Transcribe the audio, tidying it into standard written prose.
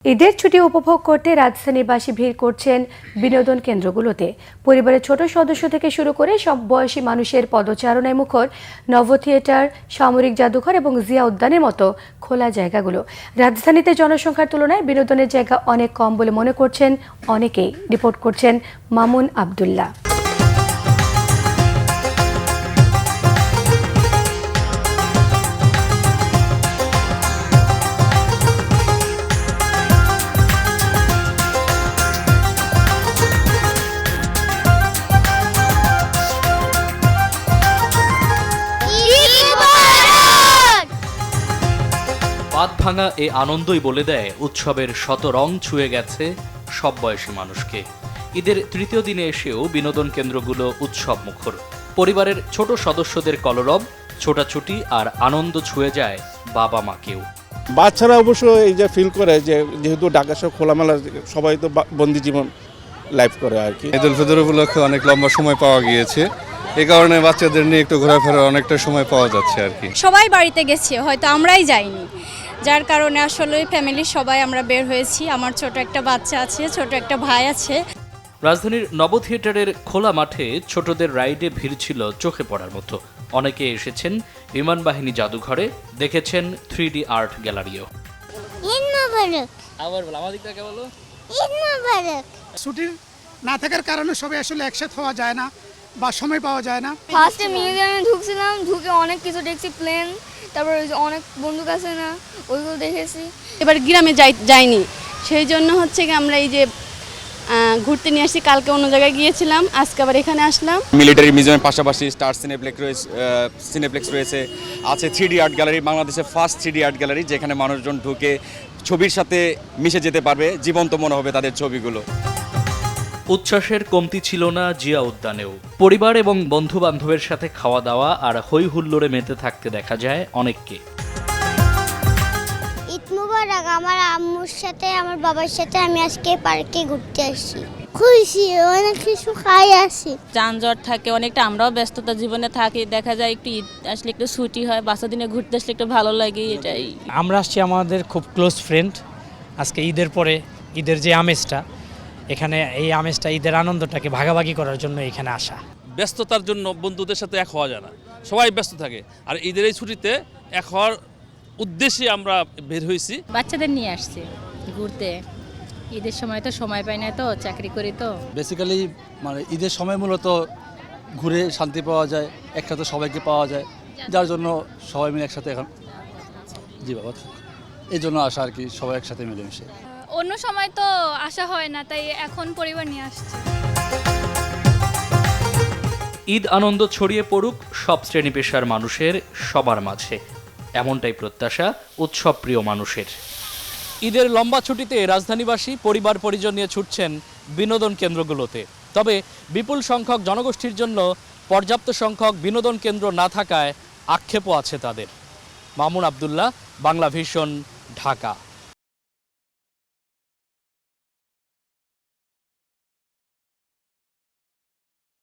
ঈদের ছুটি উপভোগ করতে রাজধানীবাসী ভিড় করছেন বিনোদন কেন্দ্রগুলোতে। পরিবারের ছোট সদস্য থেকে শুরু করে সব বয়সী মানুষের পদচারণায় মুখর নভ থিয়েটার, সামরিক জাদুঘর এবং জিয়া উদ্যানের মতো খোলা জায়গাগুলো। রাজধানীতে জনসংখ্যার তুলনায় বিনোদনের জায়গা অনেক কম বলে মনে করছেন অনেকেই। রিপোর্ট করছেন মামুন আবদুল্লাহ। বাদ ভাঙা এই আনন্দই বলে দেয় উৎসবের শত রং ছুঁয়ে গেছে সব বয়সী মানুষকে। ঈদের তৃতীয় দিনে এসেও বিনোদন কেন্দ্রগুলো উৎসব মুখর। পরিবারের ছোট সদস্যদের কলরব, ছোটাছুটি আর আনন্দ ছুঁয়ে যায় বাবা মাকেও। বাচ্চারা অবশ্য এই যে ফিল করে যে যেহেতু ঢাকা শহর খোলামেলা, সবাই তো বন্দি জীবন লাইফ করে আর কি। ঈদ উল ফিতর উপলক্ষে অনেক লম্বা সময় পাওয়া গিয়েছে, এই কারণে বাচ্চাদের নিয়ে একটু ঘোরাফেরার অনেকটা সময় পাওয়া যাচ্ছে আর কি। সবাই বাড়িতে গেছে, হয়তো আমরাই যাইনি, যার কারণে আসলে ফ্যামিলির সবাই আমরা বের হয়েছি। আমার ছোট একটা বাচ্চা আছে, ছোট একটা ভাই আছে। রাজধানীর নব থিয়েটারের খোলা মাঠে ছোটদের রাইডে ভিড় ছিল চোখে পড়ার মতো। অনেকে এসেছেন বিমান বাহিনী জাদুঘরে, দেখেছেন 3D আর্ট গ্যালারিও। ছুটির না থাকার কারণে সবাই আসলে একসাথে হওয়া যায় না বা সময় পাওয়া যায় না। ফার্স্টে মিউজিয়ামে ঢুকছিলাম, ঢুকে অনেক কিছু দেখছি, প্লেন, তারপর অনেক বন্দুক আছে না, ওইগুলো দেখেছি। এবার গ্রামে যাইনি, সেই জন্য হচ্ছে কি আমরা এই যে ঘুরতে নিয়ে আসছি। কালকে অন্য জায়গায় গিয়েছিলাম, আজকে আবার এখানে আসলাম। মিলিটারি মিউজিয়ামের পাশাপাশি স্টার সিনেপ্লেক্স রয়েছে, আছে 3D আর্ট গ্যালারি, বাংলাদেশের ফার্স্ট 3D আর্ট গ্যালারি, যেখানে মানুষজন ঢুকে ছবির সাথে মিশে যেতে পারবে, জীবন্ত মনে হবে তাদের ছবিগুলো। উচ্ছ্বাসের কমতি ছিল না জিয়া উদ্যানেও। পরিবার এবং বন্ধু বান্ধবের সাথে খাওয়া দাওয়া আর হই হুল্লোড়ে মেতে থাকতে দেখা যায় অনেককে। ঈদ মুবারক। আমার আম্মুর সাথে আমার বাবার সাথে আমি আজকে পার্কে ঘুরতে আসছি। খুশি, অনেক কিছু খাই আসি। যানজট থাকে অনেকটা, আমরাও ব্যস্ততা জীবনে থাকি, দেখা যায় একটু ঈদ আসলে একটু ছুটি হয়, বাচ্চা দিনে ঘুরতে আসলে একটু ভালো লাগে। এটাই আমরা আসছি আমাদের খুব ক্লোজ ফ্রেন্ড। আজকে ঈদের পরে ঈদের যে আমেজটা, এখানে এই আমেজটা, ঈদের আনন্দটাকে ভাগাভাগি করার জন্য এখানে আসা। ব্যস্ততার জন্য বন্ধুদের সাথে এক হওয়া যায় না, সবাই ব্যস্ত থাকে। আর ঈদের এই ছুটিতে এক হওয়ার উদ্দেশ্যে আমরা বের হয়েছি। বাচ্চাদের নিয়ে আসছি ঘুরতে। ঈদের সময় তো সময় পাই না, তো চাকরি করি, তো বেসিক্যালি মানে ঈদের সময় মূলত ঘুরে শান্তি পাওয়া যায়, একসাথে সবাইকে পাওয়া যায়, যার জন্য সবাই মিলে একসাথে এখন জি বাবা এই জন্য আসা আর কি, সবাই একসাথে মিলেমিশে। অন্য সময় তো আসা হয় না, তাই এখন পরিবার নিয়ে আসছি। ঈদ আনন্দ ছড়িয়ে পড়ুক সব শ্রেণী পেশার মানুষের সবার মাঝে, এমনটাই প্রত্যাশা উৎসব প্রিয় মানুষের। ঈদের লম্বা ছুটিতে রাজধানীবাসী পরিবার পরিজন নিয়ে ছুটছেন বিনোদন কেন্দ্রগুলোতে। তবে বিপুল সংখ্যক জনগোষ্ঠীর জন্য পর্যাপ্ত সংখ্যক বিনোদন কেন্দ্র না থাকায় আক্ষেপও আছে তাদের। মামুন আবদুল্লাহ, বাংলা ভিশন, ঢাকা।